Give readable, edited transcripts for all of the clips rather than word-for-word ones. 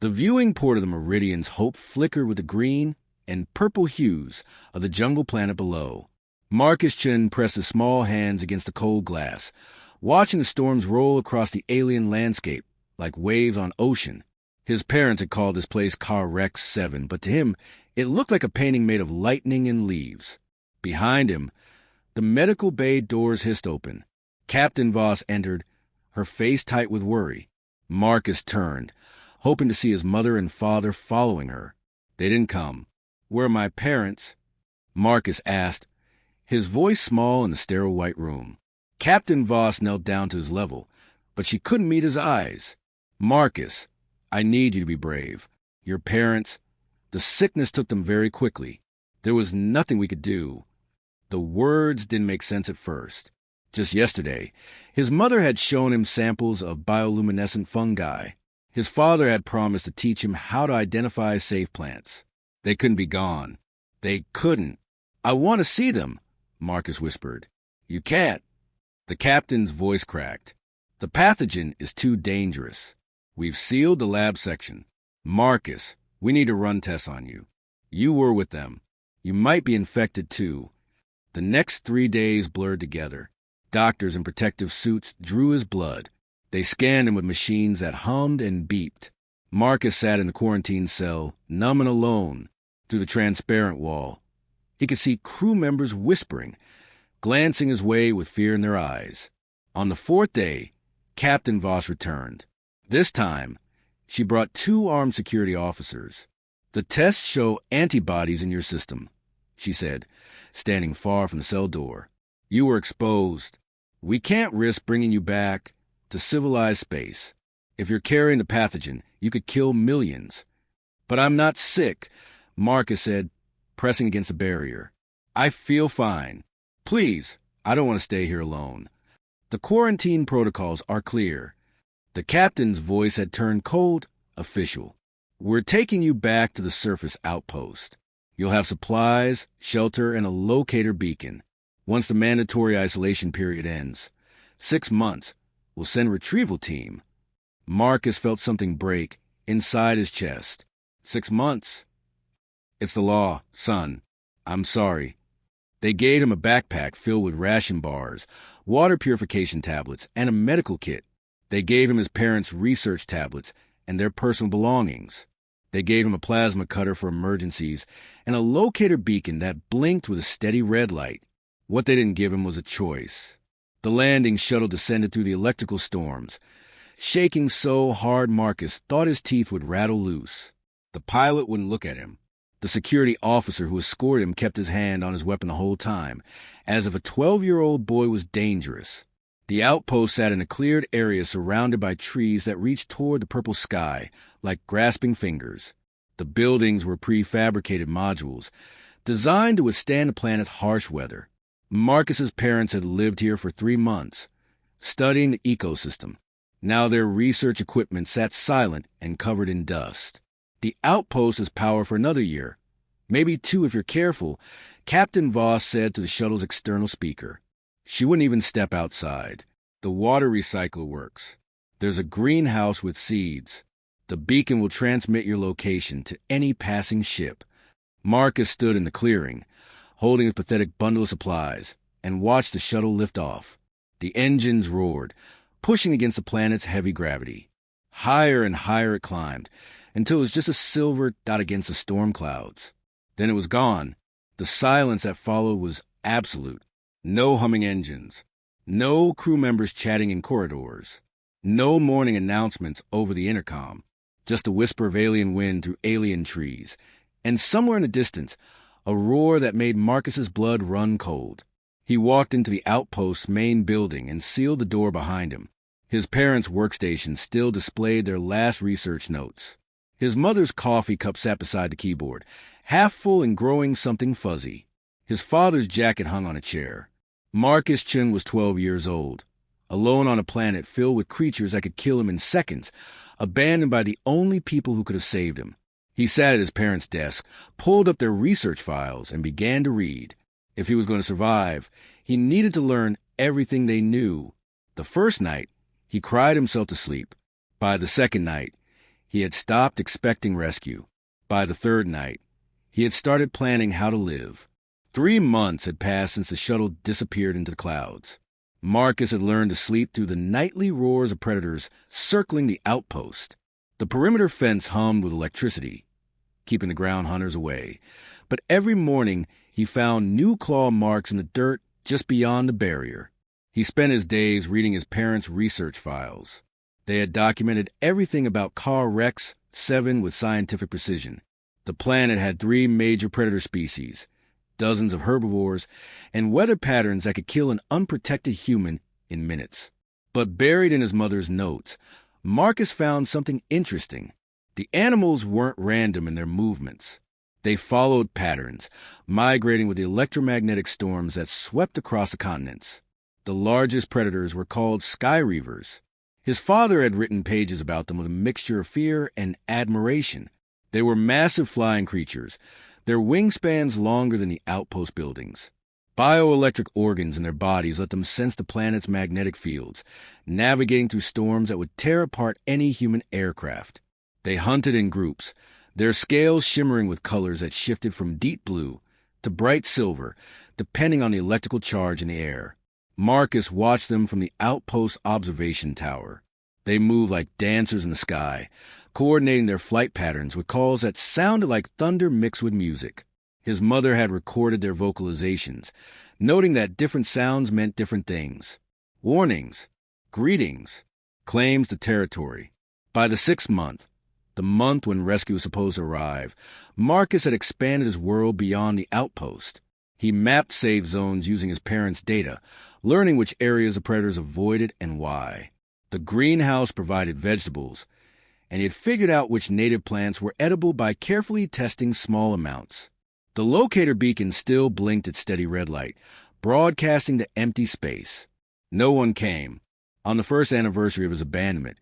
The viewing port of the Meridian's hope flickered with the green and purple hues of the jungle planet below. Marcus Chin pressed his small hands against the cold glass, watching the storms roll across the alien landscape like waves on ocean. His parents had called this place Car Rex 7, but to him, it looked like a painting made of lightning and leaves. Behind him, the medical bay doors hissed open. Captain Voss entered, her face tight with worry. Marcus turned, hoping to see his mother and father following her. They didn't come. "Where are my parents?" Marcus asked, his voice small in the sterile white room. Captain Voss knelt down to his level, but she couldn't meet his eyes. "Marcus, I need you to be brave. Your parents, the sickness took them very quickly. There was nothing we could do." The words didn't make sense at first. Just yesterday, his mother had shown him samples of bioluminescent fungi. His father had promised to teach him how to identify safe plants. They couldn't be gone. They couldn't. "I want to see them," Marcus whispered. "You can't." The captain's voice cracked. "The pathogen is too dangerous. We've sealed the lab section. Marcus, we need to run tests on you. You were with them. You might be infected too." The next 3 days blurred together. Doctors in protective suits drew his blood. They scanned him with machines that hummed and beeped. Marcus sat in the quarantine cell, numb and alone, through the transparent wall. He could see crew members whispering, glancing his way with fear in their eyes. On the 4th day, Captain Voss returned. This time, she brought 2 armed security officers. "The tests show antibodies in your system," she said, standing far from the cell door. "You were exposed. We can't risk bringing you back to civilized space. If you're carrying the pathogen, you could kill millions." "But I'm not sick," Marcus said, pressing against the barrier. "I feel fine. Please, I don't want to stay here alone. The quarantine protocols are clear." The captain's voice had turned cold, official. "We're taking you back to the surface outpost. You'll have supplies, shelter, and a locator beacon. Once the mandatory isolation period ends, 6 months, we'll send a retrieval team." Marcus felt something break inside his chest. 6 months? "It's the law, son. I'm sorry." They gave him a backpack filled with ration bars, water purification tablets, and a medical kit. They gave him his parents' research tablets and their personal belongings. They gave him a plasma cutter for emergencies and a locator beacon that blinked with a steady red light. What they didn't give him was a choice. The landing shuttle descended through the electrical storms, shaking so hard Marcus thought his teeth would rattle loose. The pilot wouldn't look at him. The security officer who escorted him kept his hand on his weapon the whole time, as if a 12-year-old boy was dangerous. The outpost sat in a cleared area surrounded by trees that reached toward the purple sky like grasping fingers. The buildings were prefabricated modules, designed to withstand the planet's harsh weather. Marcus's parents had lived here for 3 months, studying the ecosystem. Now their research equipment sat silent and covered in dust. "The outpost is power for another year. Maybe 2 if you're careful," Captain Voss said to the shuttle's external speaker. She wouldn't even step outside. "The water recycler works. There's a greenhouse with seeds. The beacon will transmit your location to any passing ship." Marcus stood in the clearing, holding his pathetic bundle of supplies, and watched the shuttle lift off. The engines roared, pushing against the planet's heavy gravity. Higher and higher it climbed, until it was just a silver dot against the storm clouds. Then it was gone. The silence that followed was absolute. No humming engines. No crew members chatting in corridors. No morning announcements over the intercom. Just a whisper of alien wind through alien trees. And somewhere in the distance, a roar that made Marcus's blood run cold. He walked into the outpost's main building and sealed the door behind him. His parents' workstation still displayed their last research notes. His mother's coffee cup sat beside the keyboard, half full and growing something fuzzy. His father's jacket hung on a chair. Marcus Chin was 12 years old, alone on a planet filled with creatures that could kill him in seconds, abandoned by the only people who could have saved him. He sat at his parents' desk, pulled up their research files, and began to read. If he was going to survive, he needed to learn everything they knew. The first night, he cried himself to sleep. By the second night, He had stopped expecting rescue. By the third night, he had started planning how to live. 3 months had passed since the shuttle disappeared into the clouds. Marcus had learned to sleep through the nightly roars of predators circling the outpost. The perimeter fence hummed with electricity, keeping the ground hunters away. But every morning he found new claw marks in the dirt just beyond the barrier. He spent his days reading his parents' research files. They had documented everything about Car Rex 7 with scientific precision. The planet had 3 major predator species, dozens of herbivores, and weather patterns that could kill an unprotected human in minutes. But buried in his mother's notes, Marcus found something interesting. The animals weren't random in their movements. They followed patterns, migrating with the electromagnetic storms that swept across the continents. The largest predators were called sky reavers. His father had written pages about them with a mixture of fear and admiration. They were massive flying creatures, their wingspans longer than the outpost buildings. Bioelectric organs in their bodies let them sense the planet's magnetic fields, navigating through storms that would tear apart any human aircraft. They hunted in groups, their scales shimmering with colors that shifted from deep blue to bright silver, depending on the electrical charge in the air. Marcus watched them from the outpost observation tower. They moved like dancers in the sky, coordinating their flight patterns with calls that sounded like thunder mixed with music. His mother had recorded their vocalizations, noting that different sounds meant different things. Warnings, greetings, claims to territory. By the 6th month, the month when rescue was supposed to arrive, Marcus had expanded his world beyond the outpost. He mapped safe zones using his parents' data, learning which areas the predators avoided and why. The greenhouse provided vegetables, and he had figured out which native plants were edible by carefully testing small amounts. The locator beacon still blinked its steady red light, broadcasting to empty space. No one came. On the first anniversary of his abandonment,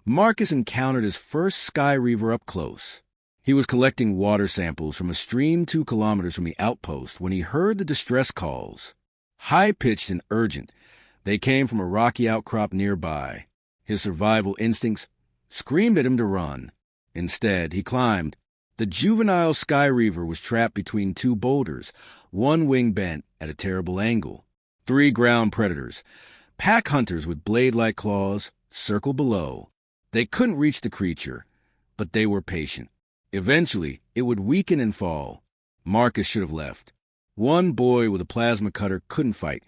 Marcus encountered his first sky reaver up close. He was collecting water samples from a stream 2 kilometers from the outpost when he heard the distress calls. High-pitched and urgent, they came from a rocky outcrop nearby. His survival instincts screamed at him to run. Instead, he climbed. The juvenile sky reaver was trapped between 2 boulders, one wing bent at a terrible angle. 3 ground predators, pack hunters with blade-like claws, circled below. They couldn't reach the creature, but they were patient. Eventually, it would weaken and fall. Marcus should have left. One boy with a plasma cutter couldn't fight.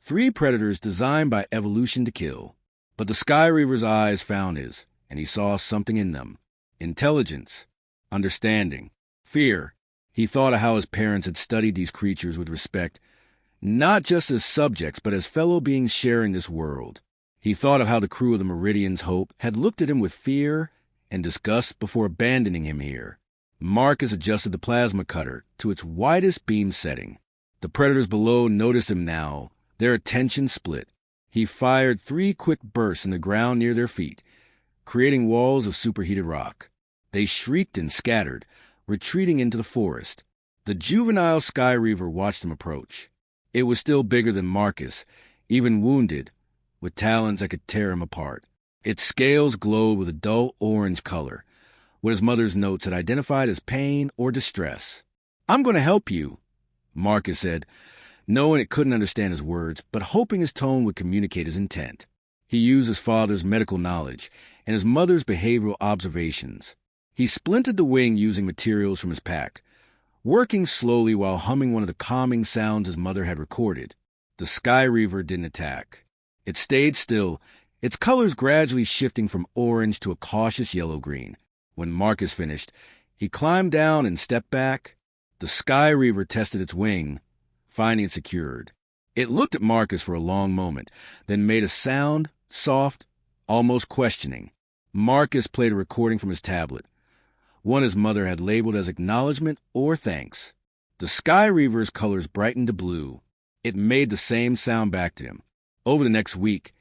3 predators designed by evolution to kill. But the sky reaver's eyes found his, and he saw something in them. Intelligence, understanding, fear. He thought of how his parents had studied these creatures with respect, not just as subjects, but as fellow beings sharing this world. He thought of how the crew of the Meridian's Hope had looked at him with fear and disgust before abandoning him here. Marcus adjusted the plasma cutter to its widest beam setting. The predators below noticed him now, their attention split. He fired 3 quick bursts in the ground near their feet, creating walls of superheated rock. They shrieked and scattered, retreating into the forest. The juvenile sky reaver watched them approach. It was still bigger than Marcus, even wounded, with talons that could tear him apart. Its scales glowed with a dull orange color, what his mother's notes had identified as pain or distress. "I'm going to help you," Marcus said, knowing it couldn't understand his words, but hoping his tone would communicate his intent. He used his father's medical knowledge and his mother's behavioral observations. He splinted the wing using materials from his pack, working slowly while humming one of the calming sounds his mother had recorded. The sky reaver didn't attack. It stayed still, its colors gradually shifting from orange to a cautious yellow-green. When Marcus finished, he climbed down and stepped back. The sky reaver tested its wing, finding it secured. It looked at Marcus for a long moment, then made a sound, soft, almost questioning. Marcus played a recording from his tablet, one his mother had labeled as acknowledgement or thanks. The sky reaver's colors brightened to blue. It made the same sound back to him. Over the next week,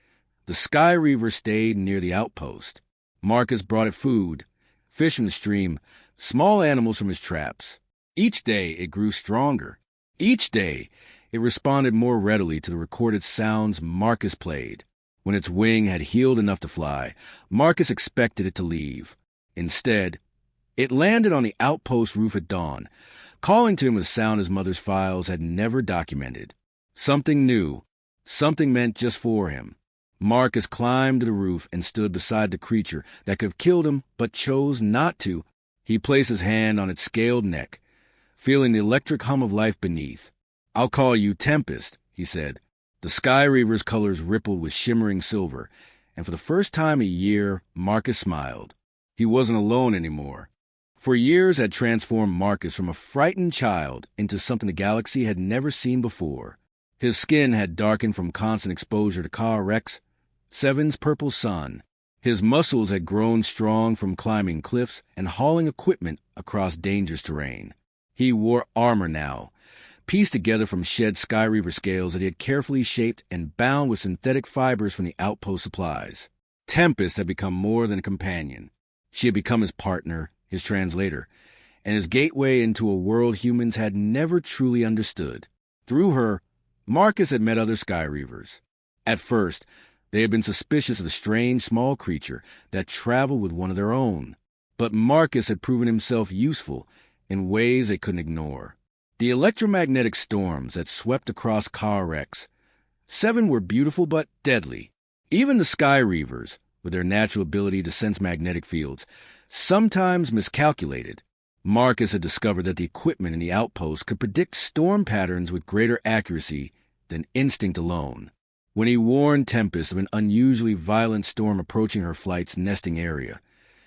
the sky reaver stayed near the outpost. Marcus brought it food, fish from the stream, small animals from his traps. Each day it grew stronger. Each day it responded more readily to the recorded sounds Marcus played. When its wing had healed enough to fly, Marcus expected it to leave. Instead, it landed on the outpost roof at dawn, calling to him with a sound his mother's files had never documented. Something new, something meant just for him. Marcus climbed to the roof and stood beside the creature that could have killed him but chose not to. He placed his hand on its scaled neck, feeling the electric hum of life beneath. "I'll call you Tempest," he said. The Sky Reaver's colors rippled with shimmering silver, and for the first time in a year, Marcus smiled. He wasn't alone anymore. For years had transformed Marcus from a frightened child into something the galaxy had never seen before. His skin had darkened from constant exposure to Ka Rex, Seven's purple sun. His muscles had grown strong from climbing cliffs and hauling equipment across dangerous terrain. He wore armor now, pieced together from shed Sky Reaver scales that he had carefully shaped and bound with synthetic fibers from the outpost supplies. Tempest had become more than a companion. She had become his partner, his translator, and his gateway into a world humans had never truly understood. Through her, Marcus had met other Sky Reavers. At first, they had been suspicious of the strange small creature that traveled with one of their own. But Marcus had proven himself useful in ways they couldn't ignore. The electromagnetic storms that swept across Ka Rex. Seven were beautiful but deadly. Even the Sky Reavers, with their natural ability to sense magnetic fields, sometimes miscalculated. Marcus had discovered that the equipment in the outpost could predict storm patterns with greater accuracy than instinct alone. When he warned Tempest of an unusually violent storm approaching her flight's nesting area,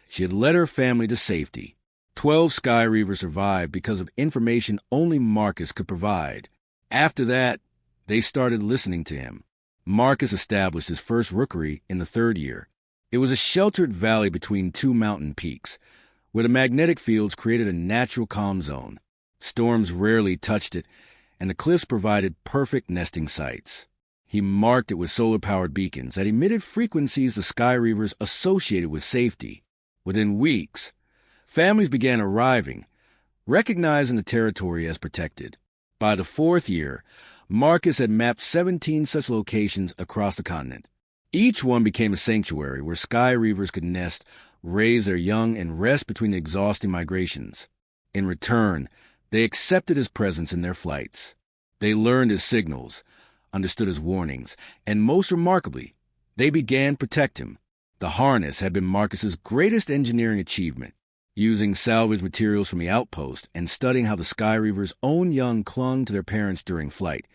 she had led her family to safety. 12 Sky Reavers survived because of information only Marcus could provide. After that, they started listening to him. Marcus established his first rookery in the 3rd year. It was a sheltered valley between 2 mountain peaks, where the magnetic fields created a natural calm zone. Storms rarely touched it, and the cliffs provided perfect nesting sites. He marked it with solar-powered beacons that emitted frequencies the Sky Reavers associated with safety. Within weeks, families began arriving, recognizing the territory as protected. By the 4th year, Marcus had mapped 17 such locations across the continent. Each one became a sanctuary where Sky Reavers could nest, raise their young, and rest between the exhausting migrations. In return, they accepted his presence in their flights. They learned his signals, understood his warnings, and most remarkably, they began to protect him. The harness had been Marcus's greatest engineering achievement. Using salvaged materials from the outpost and studying how the Sky Reavers' own young clung to their parents during flight,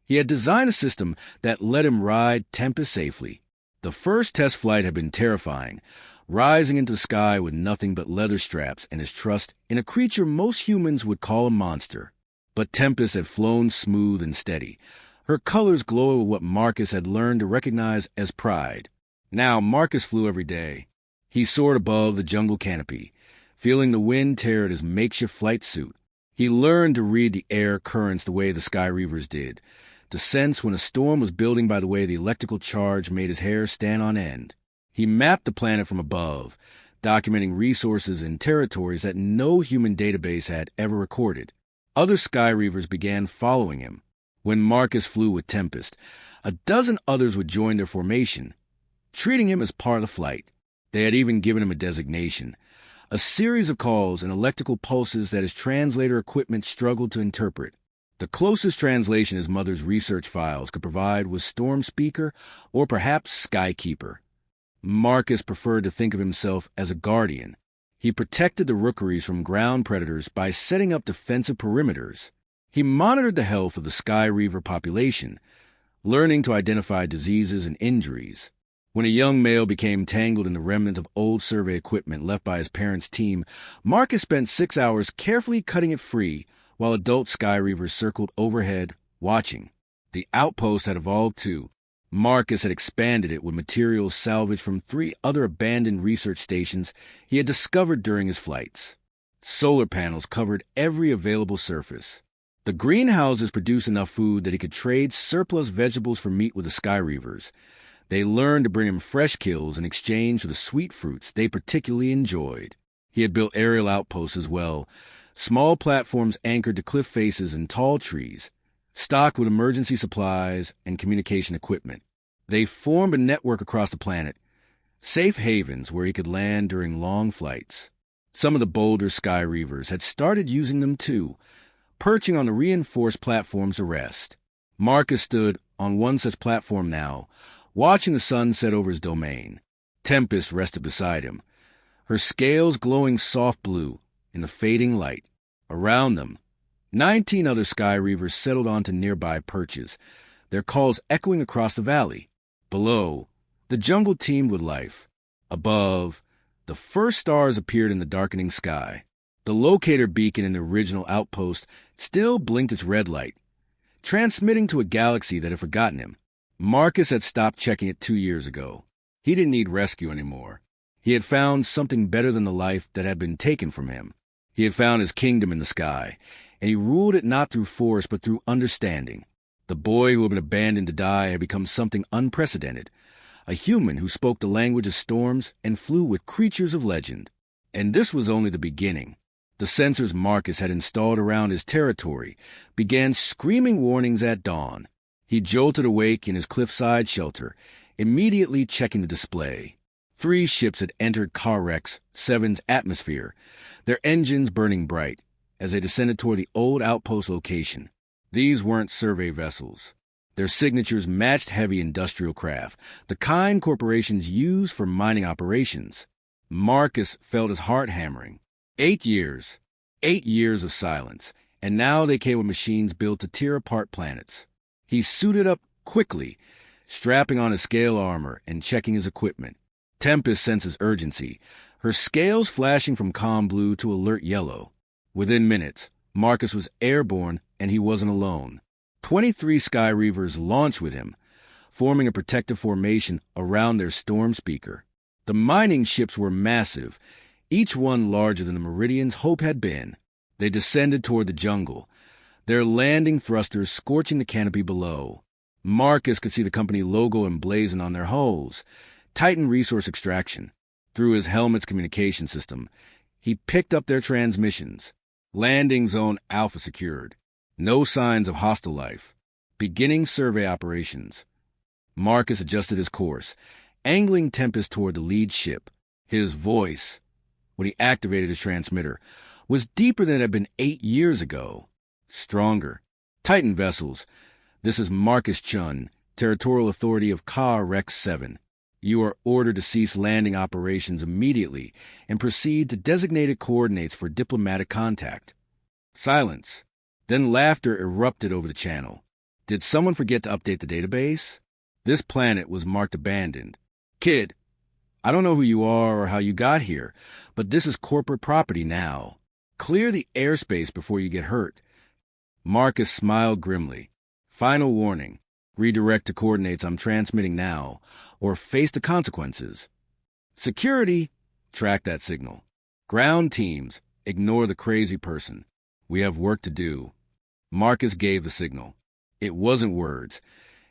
he had designed a system that let him ride Tempest safely. The first test flight had been terrifying, rising into the sky with nothing but leather straps and his trust in a creature most humans would call a monster. But Tempest had flown smooth and steady, her colors glowing with what Marcus had learned to recognize as pride. Now Marcus flew every day. He soared above the jungle canopy, feeling the wind tear at his makeshift flight suit. He learned to read the air currents the way the Sky Reavers did, to sense when a storm was building by the way the electrical charge made his hair stand on end. He mapped the planet from above, documenting resources and territories that no human database had ever recorded. Other Sky Reavers began following him. When Marcus flew with Tempest, a dozen others would join their formation, treating him as part of the flight. They had even given him a designation, a series of calls and electrical pulses that his translator equipment struggled to interpret. The closest translation his mother's research files could provide was Storm Speaker or perhaps Skykeeper. Marcus preferred to think of himself as a guardian. He protected the rookeries from ground predators by setting up defensive perimeters. He monitored the health of the Sky Reaver population, learning to identify diseases and injuries. When a young male became tangled in the remnant of old survey equipment left by his parents' team, Marcus spent 6 hours carefully cutting it free while adult Sky Reavers circled overhead, watching. The outpost had evolved too. Marcus had expanded it with materials salvaged from 3 other abandoned research stations he had discovered during his flights. Solar panels covered every available surface. The greenhouses produced enough food that he could trade surplus vegetables for meat with the Sky Reavers. They learned to bring him fresh kills in exchange for the sweet fruits they particularly enjoyed. He had built aerial outposts as well, small platforms anchored to cliff faces and tall trees, stocked with emergency supplies and communication equipment. They formed a network across the planet, safe havens where he could land during long flights. Some of the bolder Sky Reavers had started using them too, perching on the reinforced platforms to rest. Marcus stood on one such platform now, watching the sun set over his domain. Tempest rested beside him, her scales glowing soft blue in the fading light. Around them, 19 other Sky Reavers settled onto nearby perches, their calls echoing across the valley. Below, the jungle teemed with life. Above, the first stars appeared in the darkening sky. The locator beacon in the original outpost still blinked its red light, transmitting to a galaxy that had forgotten him. Marcus had stopped checking it 2 years ago. He didn't need rescue anymore. He had found something better than the life that had been taken from him. He had found his kingdom in the sky, and he ruled it not through force but through understanding. The boy who had been abandoned to die had become something unprecedented, a human who spoke the language of storms and flew with creatures of legend. And this was only the beginning. The sensors Marcus had installed around his territory began screaming warnings at dawn. He jolted awake in his cliffside shelter, immediately checking the display. 3 ships had entered Carex 7's atmosphere, their engines burning bright, as they descended toward the old outpost location. These weren't survey vessels. Their signatures matched heavy industrial craft, the kind corporations use for mining operations. Marcus felt his heart hammering. 8 years. 8 years of silence, and now they came with machines built to tear apart planets. He suited up quickly, strapping on his scale armor and checking his equipment. Tempest senses urgency, her scales flashing from calm blue to alert yellow. Within minutes, Marcus was airborne, and he wasn't alone. 23 Sky Reavers launched with him, forming a protective formation around their storm speaker. The mining ships were massive, each one larger than the Meridian's hope had been. They descended toward the jungle, their landing thrusters scorching the canopy below. Marcus could see the company logo emblazoned on their hulls, Titan Resource Extraction. Through his helmet's communication system, he picked up their transmissions. Landing Zone Alpha secured. No signs of hostile life. Beginning survey operations. Marcus adjusted his course, angling Tempest toward the lead ship. His voice, when he activated his transmitter, was deeper than it had been 8 years ago. Stronger. Titan vessels. This is Marcus Chun, Territorial Authority of Ka-Rex 7. You are ordered to cease landing operations immediately and proceed to designated coordinates for diplomatic contact. Silence. Then laughter erupted over the channel. Did someone forget to update the database? This planet was marked abandoned. Kid, I don't know who you are or how you got here, but this is corporate property now. Clear the airspace before you get hurt. Marcus smiled grimly. Final warning. Redirect to coordinates I'm transmitting now, or face the consequences. Security, track that signal. Ground teams, ignore the crazy person. We have work to do. Marcus gave the signal. It wasn't words.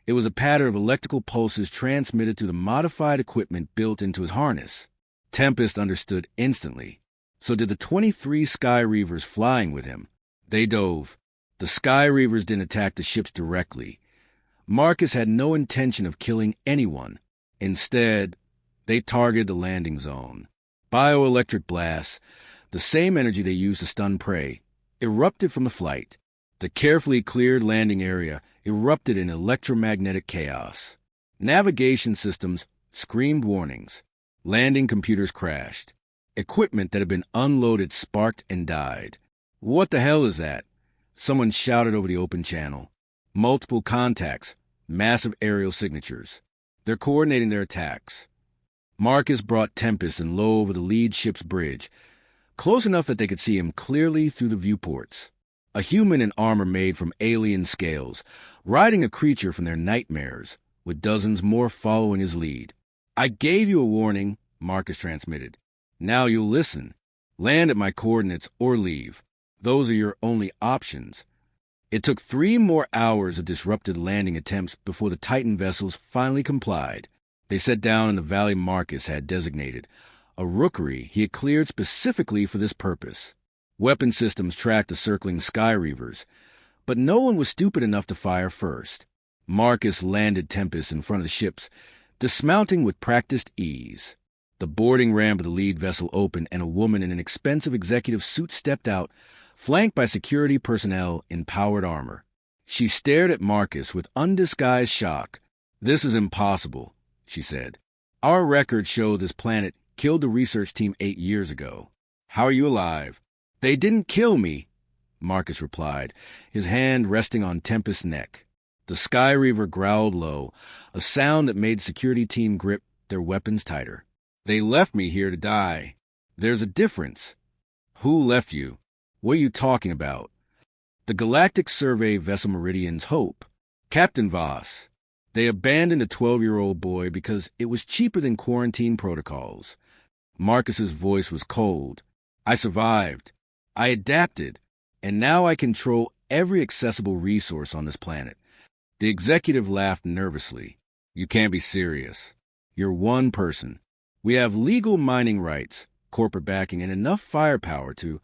It was a pattern of electrical pulses transmitted through the modified equipment built into his harness. Tempest understood instantly. So did the 23 Sky Reavers flying with him. They dove. The Sky Reavers didn't attack the ships directly. Marcus had no intention of killing anyone. Instead, they targeted the landing zone. Bioelectric blasts, the same energy they used to stun prey, erupted from the flight. The carefully cleared landing area erupted in electromagnetic chaos. Navigation systems screamed warnings. Landing computers crashed. Equipment that had been unloaded sparked and died. What the hell is that? Someone shouted over the open channel. Multiple contacts, massive aerial signatures. They're coordinating their attacks. Marcus brought Tempest and low over the lead ship's bridge, close enough that they could see him clearly through the viewports. A human in armor made from alien scales, riding a creature from their nightmares, with dozens more following his lead. I gave you a warning, Marcus transmitted. Now you'll listen. Land at my coordinates or leave. Those are your only options. It took 3 more hours of disrupted landing attempts before the Titan vessels finally complied. They set down in the valley Marcus had designated, a rookery he had cleared specifically for this purpose. Weapon systems tracked the circling Sky Reavers, but no one was stupid enough to fire first. Marcus landed Tempest in front of the ships, dismounting with practiced ease. The boarding ramp of the lead vessel opened, and a woman in an expensive executive suit stepped out, flanked by security personnel in powered armor. She stared at Marcus with undisguised shock. "This is impossible," she said. "Our records show this planet killed the research team 8 years ago. How are you alive?" "They didn't kill me," Marcus replied, his hand resting on Tempest's neck. The Sky Reaver growled low, a sound that made the security team grip their weapons tighter. "They left me here to die." "There's a difference." "Who left you? What are you talking about?" "The Galactic Survey vessel Meridian's Hope. Captain Voss. They abandoned a 12-year-old boy because it was cheaper than quarantine protocols." Marcus's voice was cold. "I survived. I adapted. And now I control every accessible resource on this planet." The executive laughed nervously. "You can't be serious. You're one person. We have legal mining rights, corporate backing, and enough firepower to—"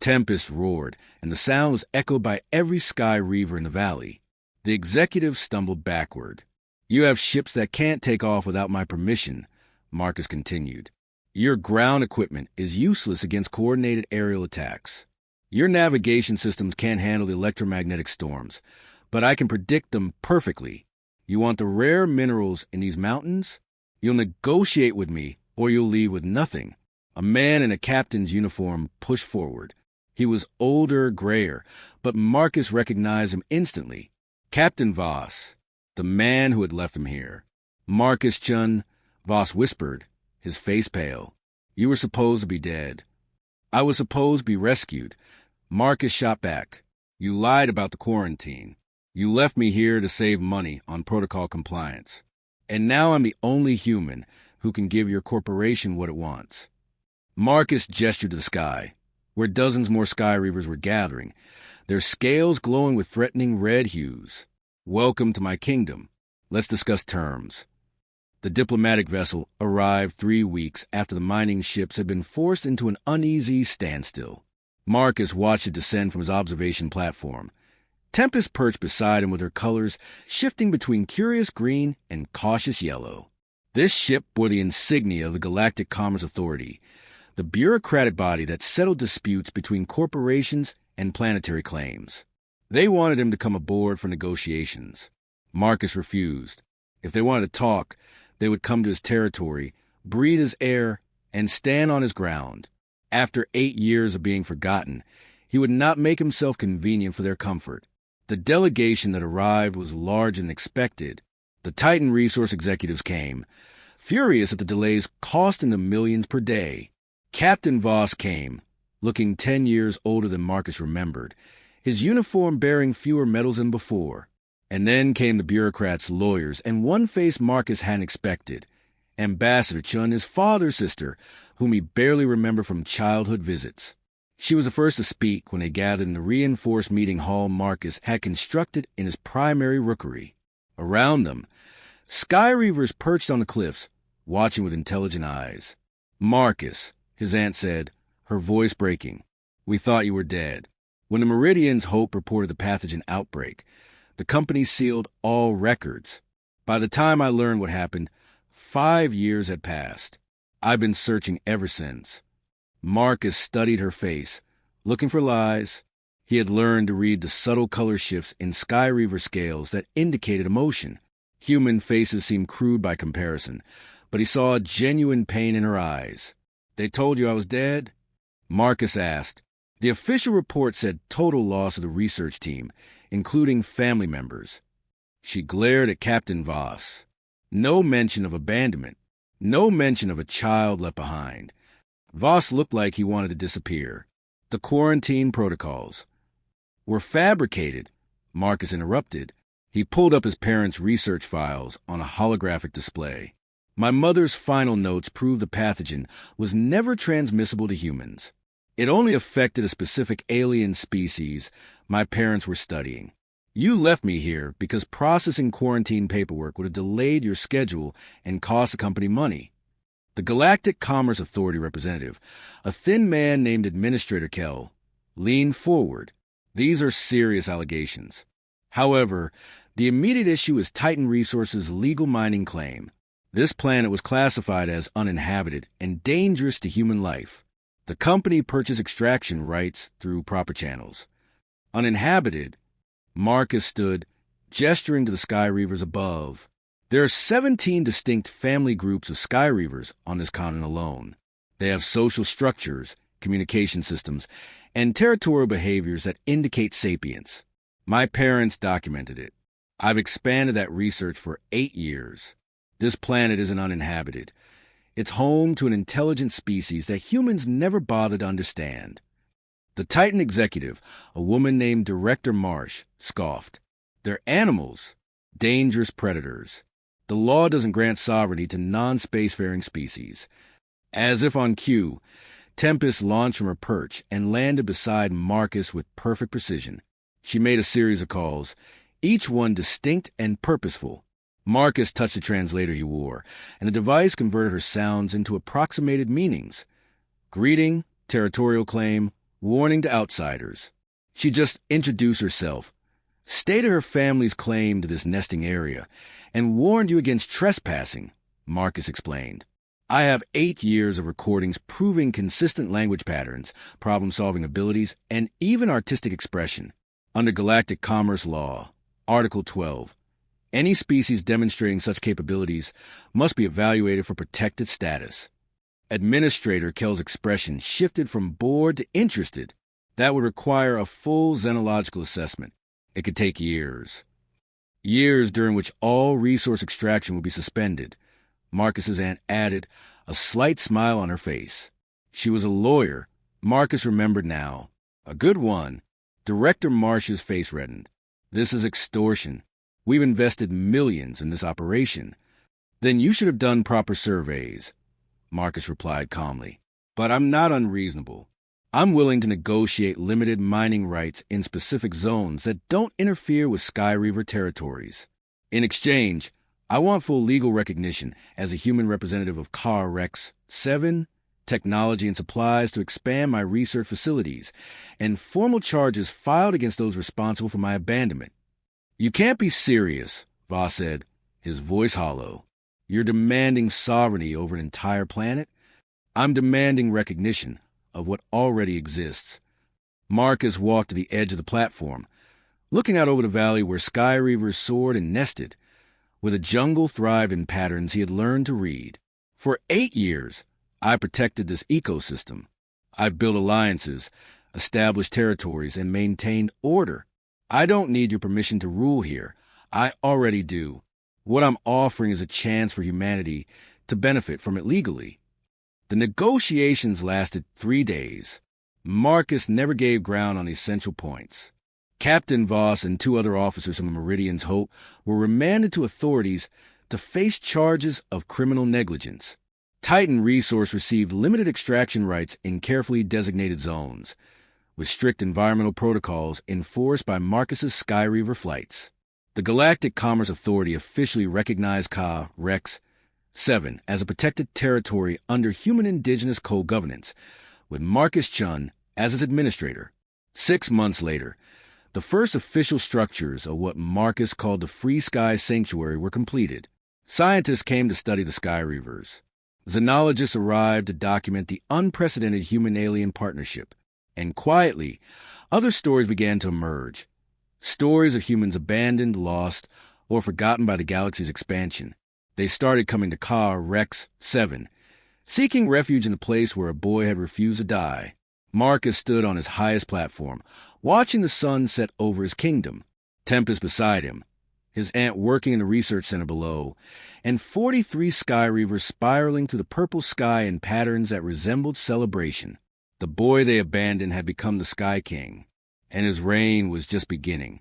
Tempest roared, and the sound was echoed by every Sky Reaver in the valley. The executive stumbled backward. "You have ships that can't take off without my permission," Marcus continued. "Your ground equipment is useless against coordinated aerial attacks. Your navigation systems can't handle the electromagnetic storms, but I can predict them perfectly. You want the rare minerals in these mountains? You'll negotiate with me, or you'll leave with nothing." A man in a captain's uniform pushed forward. He was older, grayer, but Marcus recognized him instantly. Captain Voss, the man who had left him here. "Marcus Chun," Voss whispered, his face pale. "You were supposed to be dead." "I was supposed to be rescued." Marcus shot back. "You lied about the quarantine. You left me here to save money on protocol compliance. And now I'm the only human who can give your corporation what it wants." Marcus gestured to the sky, where dozens more Sky Reavers were gathering, their scales glowing with threatening red hues. "Welcome to my kingdom. Let's discuss terms." The diplomatic vessel arrived 3 weeks after the mining ships had been forced into an uneasy standstill. Marcus watched it descend from his observation platform. Tempest perched beside him with her colors shifting between curious green and cautious yellow. This ship bore the insignia of the Galactic Commerce Authority, the bureaucratic body that settled disputes between corporations and planetary claims. They wanted him to come aboard for negotiations. Marcus refused. If they wanted to talk, they would come to his territory, breathe his air, and stand on his ground. After 8 years of being forgotten, he would not make himself convenient for their comfort. The delegation that arrived was larger than expected. The Titan resource executives came, furious at the delays costing them millions per day. Captain Voss came, looking 10 years older than Marcus remembered, his uniform bearing fewer medals than before. And then came the bureaucrats, lawyers, and one face Marcus hadn't expected, Ambassador Chun, his father's sister, whom he barely remembered from childhood visits. She was the first to speak when they gathered in the reinforced meeting hall Marcus had constructed in his primary rookery. Around them, Sky Reavers perched on the cliffs, watching with intelligent eyes. "Marcus," his aunt said, her voice breaking, "we thought you were dead. When the Meridian's Hope reported the pathogen outbreak, the company sealed all records. By the time I learned what happened, 5 years had passed. I've been searching ever since." Marcus studied her face, looking for lies. He had learned to read the subtle color shifts in Sky Reaver scales that indicated emotion. Human faces seemed crude by comparison, but he saw a genuine pain in her eyes. "They told you I was dead?" Marcus asked. The official report said total loss of the research team, including family members. She glared at Captain Voss. No mention of abandonment. No mention of a child left behind. Voss looked like he wanted to disappear. The quarantine protocols were fabricated, Marcus interrupted. He pulled up his parents' research files on a holographic display. "My mother's final notes prove the pathogen was never transmissible to humans. It only affected a specific alien species my parents were studying. You left me here because processing quarantine paperwork would have delayed your schedule and cost the company money." The Galactic Commerce Authority representative, a thin man named Administrator Kell, leaned forward. "These are serious allegations. However, the immediate issue is Titan Resources' legal mining claim. This planet was classified as uninhabited and dangerous to human life. The company purchased extraction rights through proper channels. Uninhabited, Marcus stood, gesturing to the Sky Reavers above. There are 17 distinct family groups of Sky Reavers on this continent alone. They have social structures, communication systems, and territorial behaviors that indicate sapience. My parents documented it. I've expanded that research for 8 years. This planet isn't uninhabited. It's home to an intelligent species that humans never bothered to understand. The Titan executive, a woman named Director Marsh, scoffed. They're animals, dangerous predators. The law doesn't grant sovereignty to non-spacefaring species. As if on cue, Tempest launched from her perch and landed beside Marcus with perfect precision. She made a series of calls, each one distinct and purposeful. Marcus touched the translator he wore, and the device converted her sounds into approximated meanings. Greeting, territorial claim, warning to outsiders. She just introduced herself, stated her family's claim to this nesting area, and warned you against trespassing, Marcus explained. I have 8 years of recordings proving consistent language patterns, problem-solving abilities, and even artistic expression. Under Galactic Commerce Law, Article 12, any species demonstrating such capabilities must be evaluated for protected status. Administrator Kell's expression shifted from bored to interested. That would require a full xenological assessment. It could take years. Years during which all resource extraction would be suspended. Marcus's aunt added, a slight smile on her face. She was a lawyer, Marcus remembered now. A good one. Director Marsh's face reddened. This is extortion. We've invested millions in this operation. Then you should have done proper surveys, Marcus replied calmly. But I'm not unreasonable. I'm willing to negotiate limited mining rights in specific zones that don't interfere with Sky Reaver territories. In exchange, I want full legal recognition as a human representative of Car Rex 7, technology and supplies to expand my research facilities, and formal charges filed against those responsible for my abandonment. You can't be serious, Voss said, his voice hollow. You're demanding sovereignty over an entire planet? I'm demanding recognition of what already exists. Marcus walked to the edge of the platform, looking out over the valley where Sky Reavers soared and nested, where the jungle thrived in patterns he had learned to read. For 8 years, I protected this ecosystem. I've built alliances, established territories, and maintained order. I don't need your permission to rule here. I already do. What I'm offering is a chance for humanity to benefit from it legally. The negotiations lasted 3 days. Marcus never gave ground on essential points. Captain Voss and 2 other officers from the Meridian's Hope were remanded to authorities to face charges of criminal negligence. Titan Resource received limited extraction rights in carefully designated zones, with strict environmental protocols enforced by Marcus's Sky Reaver flights. The Galactic Commerce Authority officially recognized Ka Rex 7 as a protected territory under human indigenous co-governance, with Marcus Chun as its administrator. 6 months later, the first official structures of what Marcus called the Free Sky Sanctuary were completed. Scientists came to study the Sky Reavers. Xenologists arrived to document the unprecedented human-alien partnership. And quietly, other stories began to emerge. Stories of humans abandoned, lost, or forgotten by the galaxy's expansion. They started coming to Ka Rex 7, seeking refuge in the place where a boy had refused to die. Marcus stood on his highest platform, watching the sun set over his kingdom. Tempest beside him, his aunt working in the research center below, and 43 Sky Reavers spiraling through the purple sky in patterns that resembled celebration. The boy they abandoned had become the Sky King, and his reign was just beginning.